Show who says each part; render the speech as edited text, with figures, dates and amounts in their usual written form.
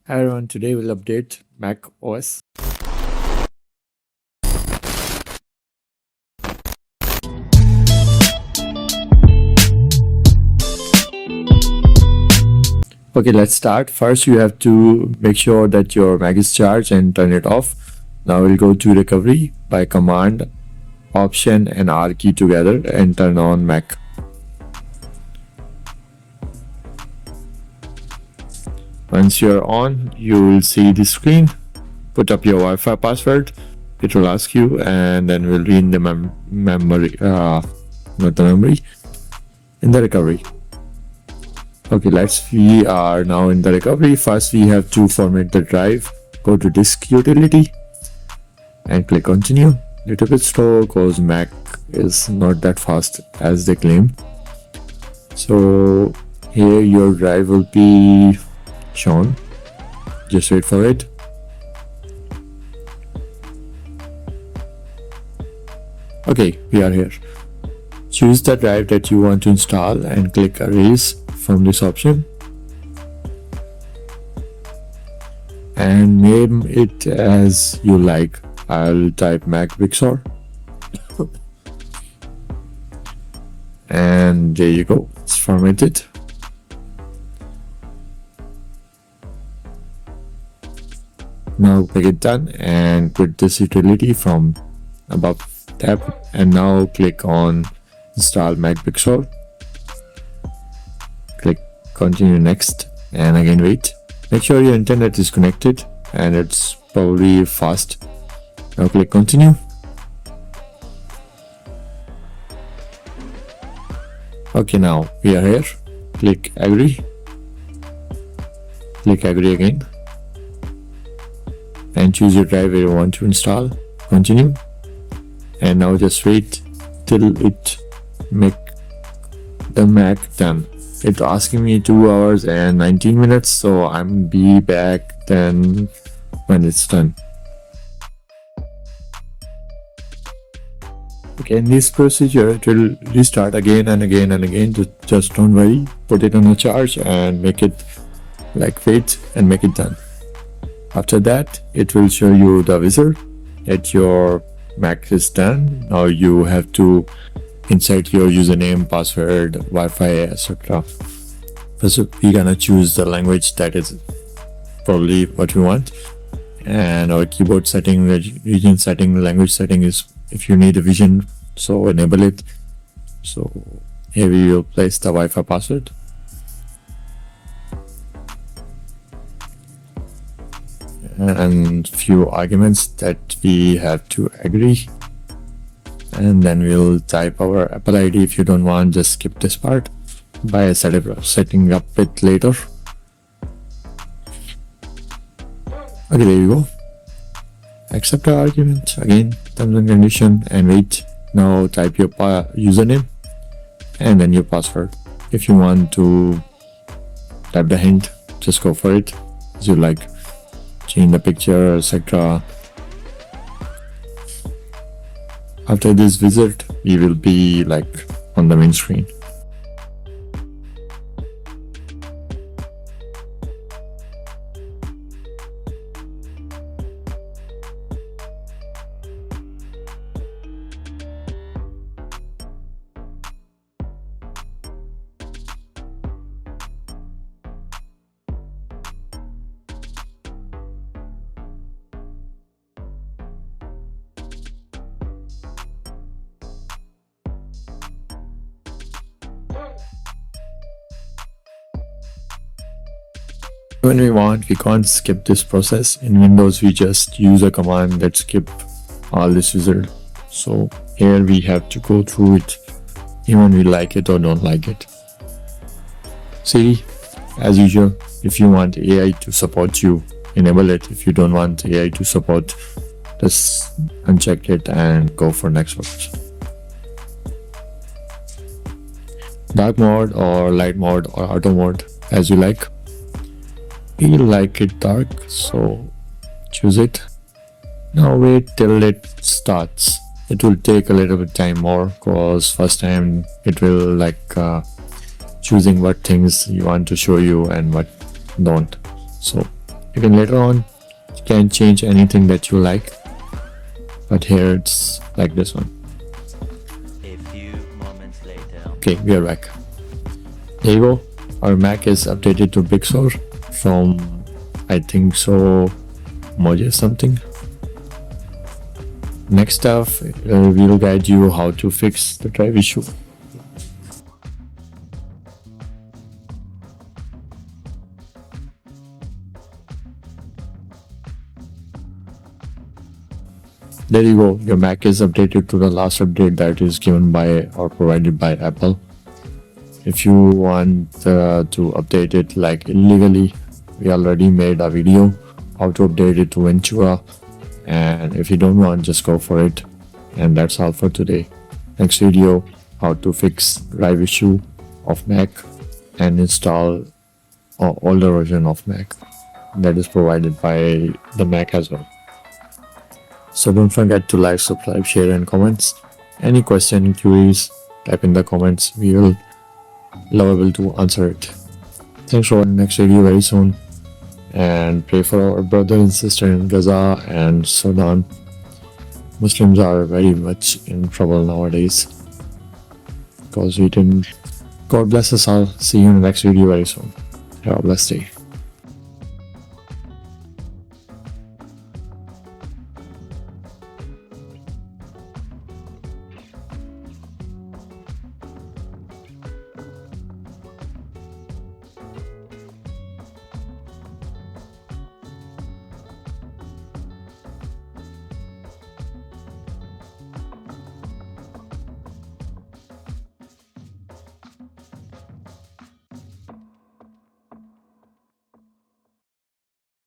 Speaker 1: Hi everyone, today we'll update Mac OS. Okay, let's start. First, you have to make sure that your Mac is charged and turn it off. Now we'll go to recovery by Command, Option and R key together and turn on Mac. Once you're on, you will see the screen. Put up your Wi-Fi password. It will ask you, and then we'll read the memory, not the memory, in the recovery. Okay, we are now in the recovery. First, we have to format the drive. Go to disk utility and click continue. Little bit slow because Mac is not that fast as they claim. So here your drive will be shown. Just wait for it. Okay, we are here. Choose the drive that you want to install and click erase from this option and name it as you like. I'll type bigsur and there you go, it's formatted. Now click it done and quit this utility from above tab and now click on install bigsur. Click continue next and again wait. Make sure your internet is connected and it's probably fast. Now click continue. Okay, now we are here. Click agree. Click agree again and choose your drive where you want to install. Continue and now just wait till it make the Mac done. It's asking me 2 hours and 19 minutes, so I'm be back then when it's done. Okay, in this procedure it will restart again and again and again. Just don't worry, put it on a charge and make it like wait and make it done. After that it will show you the wizard that your Mac is done. Now you have to insert your username, password, Wi-Fi, etc. So we're gonna choose the language that is probably what we want, and our keyboard setting, region setting, language setting is if you need a vision, so enable it. So here we will place the Wi-Fi password. And few arguments that we have to agree, and then we'll type our Apple ID. If you don't want, just skip this part by setting up it later. Okay, there you go. Accept the argument again, terms and condition, and wait. Now type your username and then your password. If you want to type the hint, just go for it as you like. Change the picture, etc. After this visit, we will be like on the main screen. When we want, we can't skip this process. In Windows, we just use a command that skip all this wizard. So here we have to go through it, even we like it or don't like it. Siri, as usual, if you want AI to support you, enable it. If you don't want AI to support, just uncheck it and go for next option. Dark mode or light mode or auto mode, as you like. We like it dark, so choose it. Now wait till it starts. It will take a little bit time more because first time it will like choosing what things you want to show you and what don't. So You can later on can change anything that you like, but here it's like this one.
Speaker 2: A few moments later.
Speaker 1: Okay, we are back. There you go. Our Mac is updated to bigsur from, I think so, Mojave something. Next up, we'll guide you how to fix the drive issue. There you go, your Mac is updated to the last update that is given by or provided by Apple. If you want to update it like illegally, we already made a video how to update it to Ventura, and if you don't want, just go for it. And that's all for today. Next video, how to fix drive issue of Mac and install older version of Mac that is provided by the Mac as well. So don't forget to like, subscribe, share and comments. Any question, queries, type in the comments. We will lovable to answer it. Thanks for watching next video very soon. And pray for our brother and sister in Gaza and Sudan. Muslims are very much in trouble nowadays because we didn't. God bless us all. See you in the next video very soon. Have a blessed day.